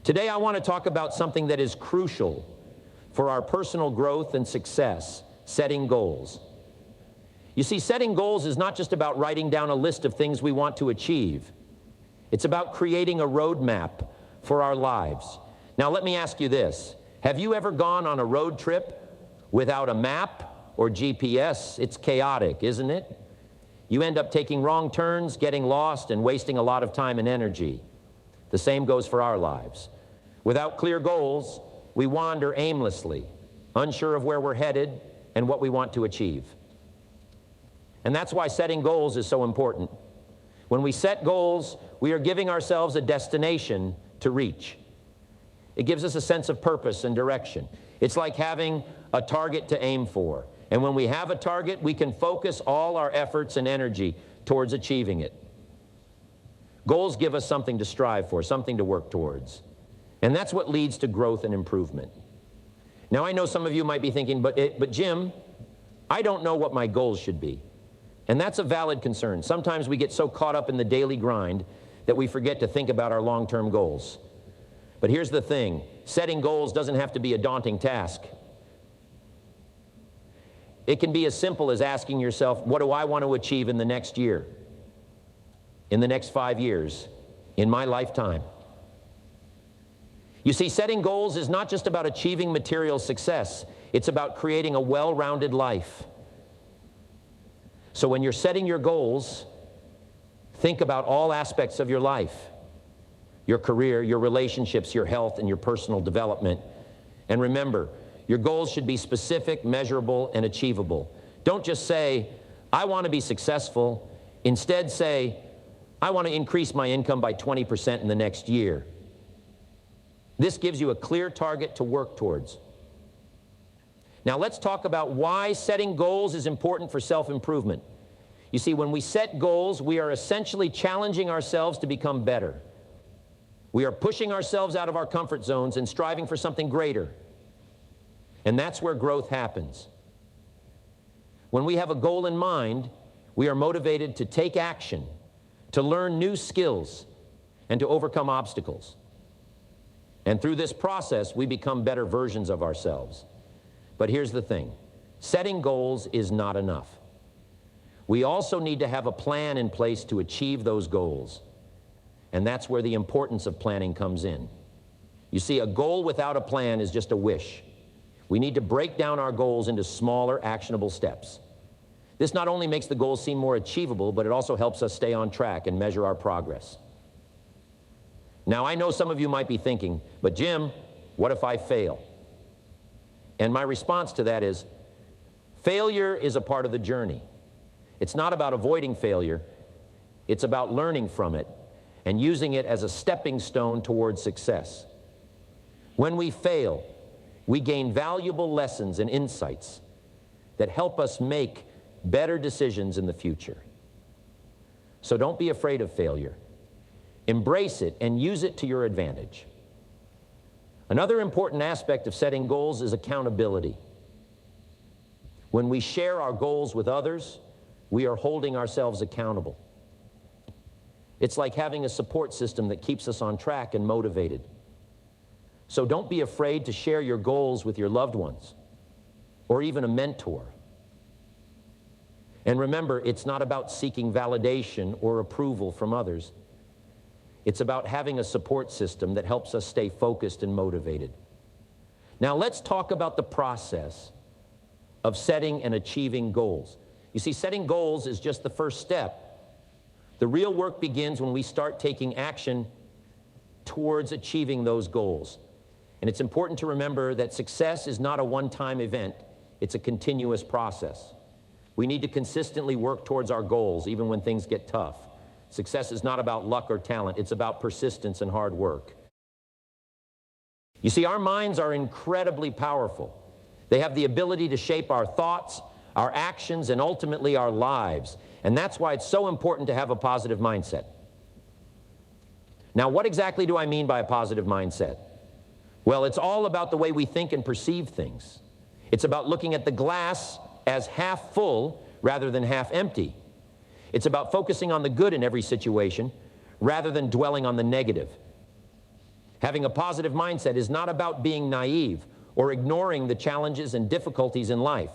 Today I want to talk about something that is crucial for our personal growth and success: setting goals. You see, setting goals is not just about writing down a list of things we want to achieve. It's about creating a roadmap for our lives. Now let me ask you this: have you ever gone on a road trip without a map or GPS? It's chaotic, isn't it? You end up taking wrong turns, getting lost, and wasting a lot of time and energy. The same goes for our lives. Without clear goals, we wander aimlessly, unsure of where we're headed and what we want to achieve. And that's why setting goals is so important. When we set goals, we are giving ourselves a destination to reach. It gives us a sense of purpose and direction. It's like having a target to aim for. And when we have a target, we can focus all our efforts and energy towards achieving it. Goals give us something to strive for, something to work towards. And that's what leads to growth and improvement. Now, I know some of you might be thinking, but Jim, I don't know what my goals should be. And that's a valid concern. Sometimes we get so caught up in the daily grind that we forget to think about our long-term goals. But here's the thing: setting goals doesn't have to be a daunting task. It can be as simple as asking yourself, what do I want to achieve in the next year, in the next 5 years, in my lifetime? You see, setting goals is not just about achieving material success. It's about creating a well-rounded life. So when you're setting your goals, think about all aspects of your life: your career, your relationships, your health, and your personal development. And remember, your goals should be specific, measurable, and achievable. Don't just say, I want to be successful. Instead say, I want to increase my income by 20% in the next year. This gives you a clear target to work towards. Now let's talk about why setting goals is important for self-improvement. You see, when we set goals, we are essentially challenging ourselves to become better. We are pushing ourselves out of our comfort zones and striving for something greater. And that's where growth happens. When we have a goal in mind, we are motivated to take action, to learn new skills, and to overcome obstacles. And through this process, we become better versions of ourselves. But here's the thing: setting goals is not enough. We also need to have a plan in place to achieve those goals. And that's where the importance of planning comes in. You see, a goal without a plan is just a wish. We need to break down our goals into smaller, actionable steps. This not only makes the goals seem more achievable, but it also helps us stay on track and measure our progress. Now, I know some of you might be thinking, but Jim, what if I fail? And my response to that is, failure is a part of the journey. It's not about avoiding failure. It's about learning from it and using it as a stepping stone towards success. When we fail, we gain valuable lessons and insights that help us make better decisions in the future. So don't be afraid of failure. Embrace it and use it to your advantage. Another important aspect of setting goals is accountability. When we share our goals with others, we are holding ourselves accountable. It's like having a support system that keeps us on track and motivated. So don't be afraid to share your goals with your loved ones or even a mentor. And remember, it's not about seeking validation or approval from others. It's about having a support system that helps us stay focused and motivated. Now let's talk about the process of setting and achieving goals. You see, setting goals is just the first step. The real work begins when we start taking action towards achieving those goals. And it's important to remember that success is not a one-time event. It's a continuous process. We need to consistently work towards our goals, even when things get tough. Success is not about luck or talent. It's about persistence and hard work. You see, our minds are incredibly powerful. They have the ability to shape our thoughts, our actions, and ultimately our lives. And that's why it's so important to have a positive mindset. Now, what exactly do I mean by a positive mindset? Well, it's all about the way we think and perceive things. It's about looking at the glass as half full rather than half empty. It's about focusing on the good in every situation rather than dwelling on the negative. Having a positive mindset is not about being naive or ignoring the challenges and difficulties in life.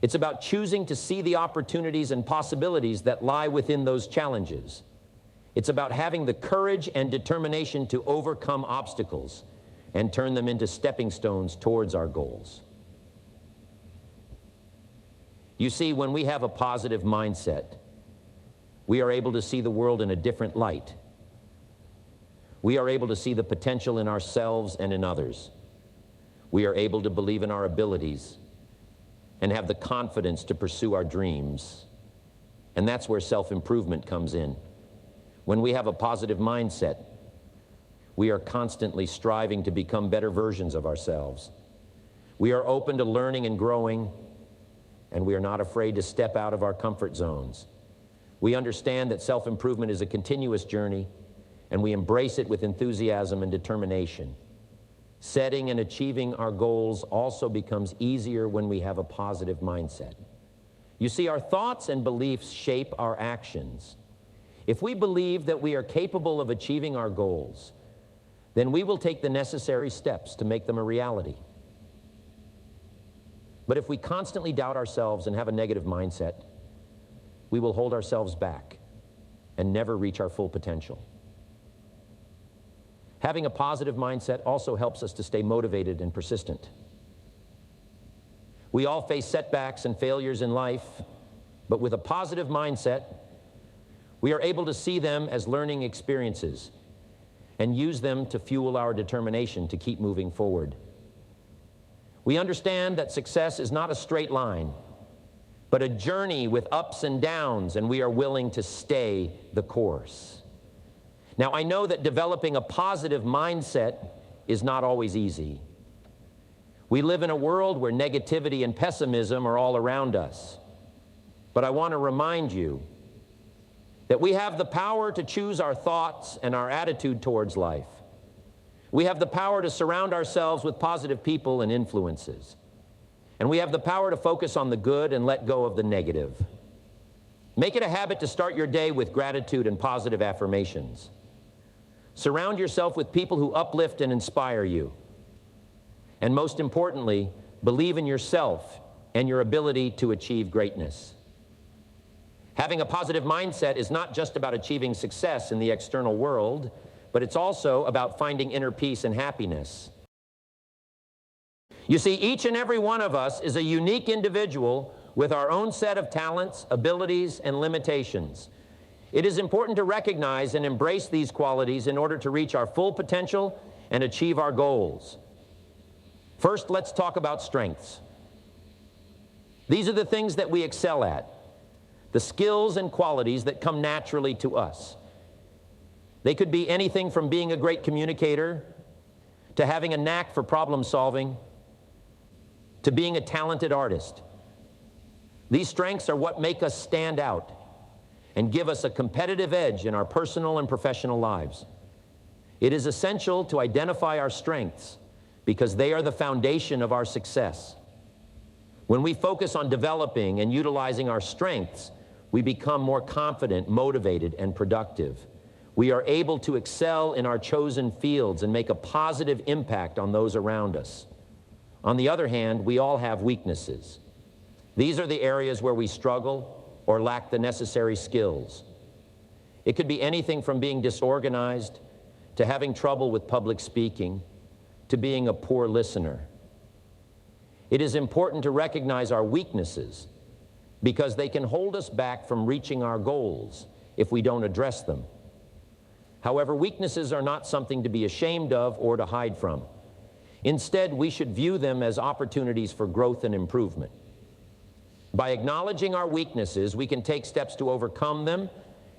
It's about choosing to see the opportunities and possibilities that lie within those challenges. It's about having the courage and determination to overcome obstacles and turn them into stepping stones towards our goals. You see, when we have a positive mindset, we are able to see the world in a different light. We are able to see the potential in ourselves and in others. We are able to believe in our abilities and have the confidence to pursue our dreams. And that's where self-improvement comes in. When we have a positive mindset, we are constantly striving to become better versions of ourselves. We are open to learning and growing, and we are not afraid to step out of our comfort zones. We understand that self-improvement is a continuous journey, and we embrace it with enthusiasm and determination. Setting and achieving our goals also becomes easier when we have a positive mindset. You see, our thoughts and beliefs shape our actions. If we believe that we are capable of achieving our goals, then we will take the necessary steps to make them a reality. But if we constantly doubt ourselves and have a negative mindset, we will hold ourselves back and never reach our full potential. Having a positive mindset also helps us to stay motivated and persistent. We all face setbacks and failures in life, but with a positive mindset, we are able to see them as learning experiences and use them to fuel our determination to keep moving forward. We understand that success is not a straight line, but a journey with ups and downs, and we are willing to stay the course. Now, I know that developing a positive mindset is not always easy. We live in a world where negativity and pessimism are all around us. But I want to remind you that we have the power to choose our thoughts and our attitude towards life. We have the power to surround ourselves with positive people and influences. And we have the power to focus on the good and let go of the negative. Make it a habit to start your day with gratitude and positive affirmations. Surround yourself with people who uplift and inspire you. And most importantly, believe in yourself and your ability to achieve greatness. Having a positive mindset is not just about achieving success in the external world, but it's also about finding inner peace and happiness. You see, each and every one of us is a unique individual with our own set of talents, abilities, and limitations. It is important to recognize and embrace these qualities in order to reach our full potential and achieve our goals. First, let's talk about strengths. These are the things that we excel at, the skills and qualities that come naturally to us. They could be anything from being a great communicator, to having a knack for problem solving, to being a talented artist. These strengths are what make us stand out and give us a competitive edge in our personal and professional lives. It is essential to identify our strengths because they are the foundation of our success. When we focus on developing and utilizing our strengths, we become more confident, motivated, and productive. We are able to excel in our chosen fields and make a positive impact on those around us. On the other hand, we all have weaknesses. These are the areas where we struggle or lack the necessary skills. It could be anything from being disorganized, to having trouble with public speaking, to being a poor listener. It is important to recognize our weaknesses because they can hold us back from reaching our goals if we don't address them. However, weaknesses are not something to be ashamed of or to hide from. Instead, we should view them as opportunities for growth and improvement. By acknowledging our weaknesses, we can take steps to overcome them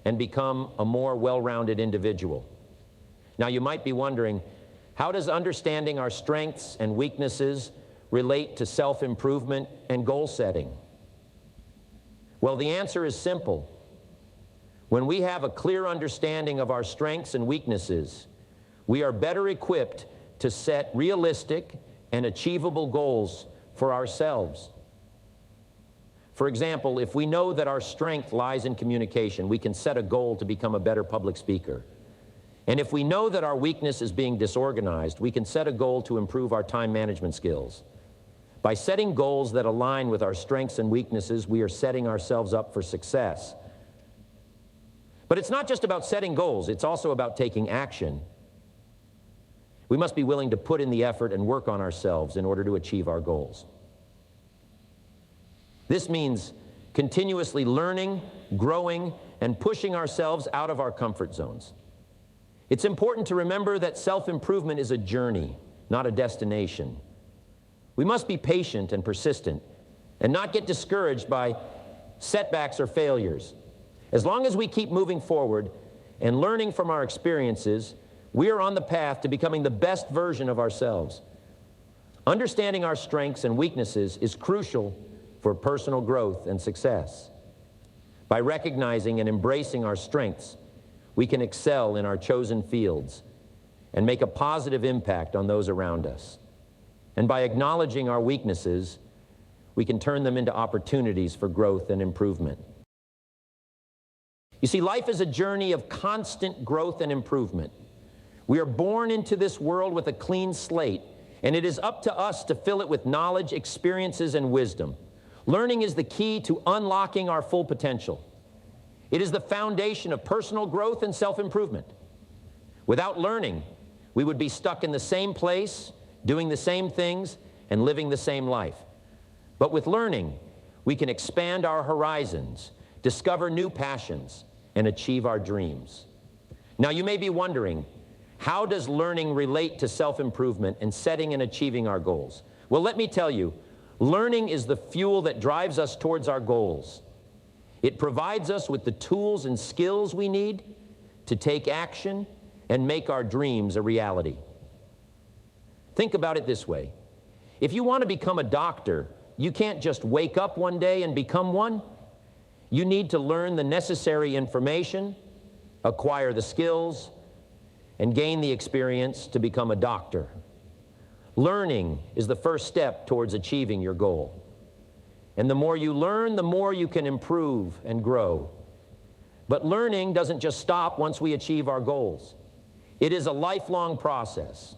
and become a more well-rounded individual. Now, you might be wondering, how does understanding our strengths and weaknesses relate to self-improvement and goal setting? Well, the answer is simple. When we have a clear understanding of our strengths and weaknesses, we are better equipped to set realistic and achievable goals for ourselves. For example, if we know that our strength lies in communication, we can set a goal to become a better public speaker. And if we know that our weakness is being disorganized, we can set a goal to improve our time management skills. By setting goals that align with our strengths and weaknesses, we are setting ourselves up for success. But it's not just about setting goals, it's also about taking action. We must be willing to put in the effort and work on ourselves in order to achieve our goals. This means continuously learning, growing, and pushing ourselves out of our comfort zones. It's important to remember that self-improvement is a journey, not a destination. We must be patient and persistent and not get discouraged by setbacks or failures. As long as we keep moving forward and learning from our experiences, we are on the path to becoming the best version of ourselves. Understanding our strengths and weaknesses is crucial for personal growth and success. By recognizing and embracing our strengths, we can excel in our chosen fields and make a positive impact on those around us. And by acknowledging our weaknesses, we can turn them into opportunities for growth and improvement. You see, life is a journey of constant growth and improvement. We are born into this world with a clean slate, and it is up to us to fill it with knowledge, experiences, and wisdom. Learning is the key to unlocking our full potential. It is the foundation of personal growth and self-improvement. Without learning, we would be stuck in the same place, doing the same things, and living the same life. But with learning, we can expand our horizons, discover new passions, and achieve our dreams. Now, you may be wondering, how does learning relate to self-improvement and setting and achieving our goals? Well, let me tell you, learning is the fuel that drives us towards our goals. It provides us with the tools and skills we need to take action and make our dreams a reality. Think about it this way. If you want to become a doctor, you can't just wake up one day and become one. You need to learn the necessary information, acquire the skills, and gain the experience to become a doctor. Learning is the first step towards achieving your goal. And the more you learn, the more you can improve and grow. But learning doesn't just stop once we achieve our goals. It is a lifelong process.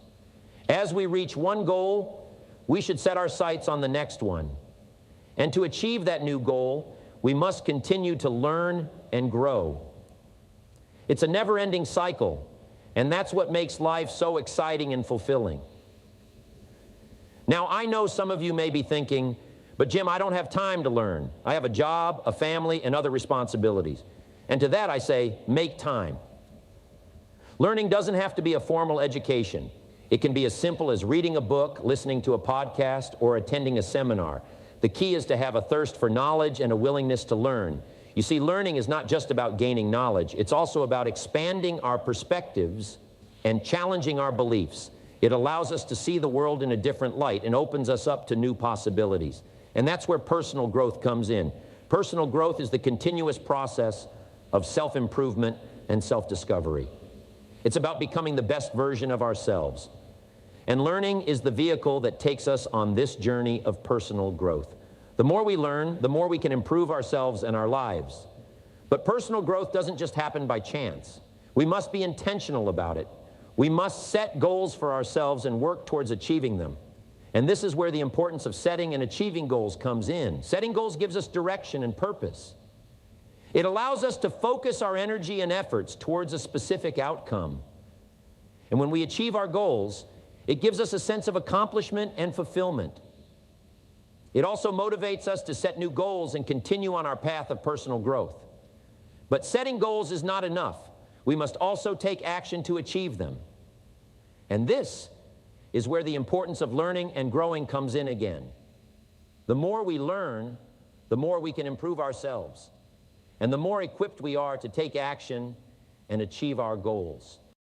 As we reach one goal, we should set our sights on the next one. And to achieve that new goal, we must continue to learn and grow. It's a never-ending cycle, and that's what makes life so exciting and fulfilling. Now, I know some of you may be thinking, but Jim, I don't have time to learn. I have a job, a family, and other responsibilities. And to that I say, make time. Learning doesn't have to be a formal education. It can be as simple as reading a book, listening to a podcast, or attending a seminar. The key is to have a thirst for knowledge and a willingness to learn. You see, learning is not just about gaining knowledge. It's also about expanding our perspectives and challenging our beliefs. It allows us to see the world in a different light and opens us up to new possibilities. And that's where personal growth comes in. Personal growth is the continuous process of self-improvement and self-discovery. It's about becoming the best version of ourselves. And learning is the vehicle that takes us on this journey of personal growth. The more we learn, the more we can improve ourselves and our lives. But personal growth doesn't just happen by chance. We must be intentional about it. We must set goals for ourselves and work towards achieving them. And this is where the importance of setting and achieving goals comes in. Setting goals gives us direction and purpose. It allows us to focus our energy and efforts towards a specific outcome. And when we achieve our goals, it gives us a sense of accomplishment and fulfillment. It also motivates us to set new goals and continue on our path of personal growth. But setting goals is not enough. We must also take action to achieve them. And this is where the importance of learning and growing comes in again. The more we learn, the more we can improve ourselves, and the more equipped we are to take action and achieve our goals.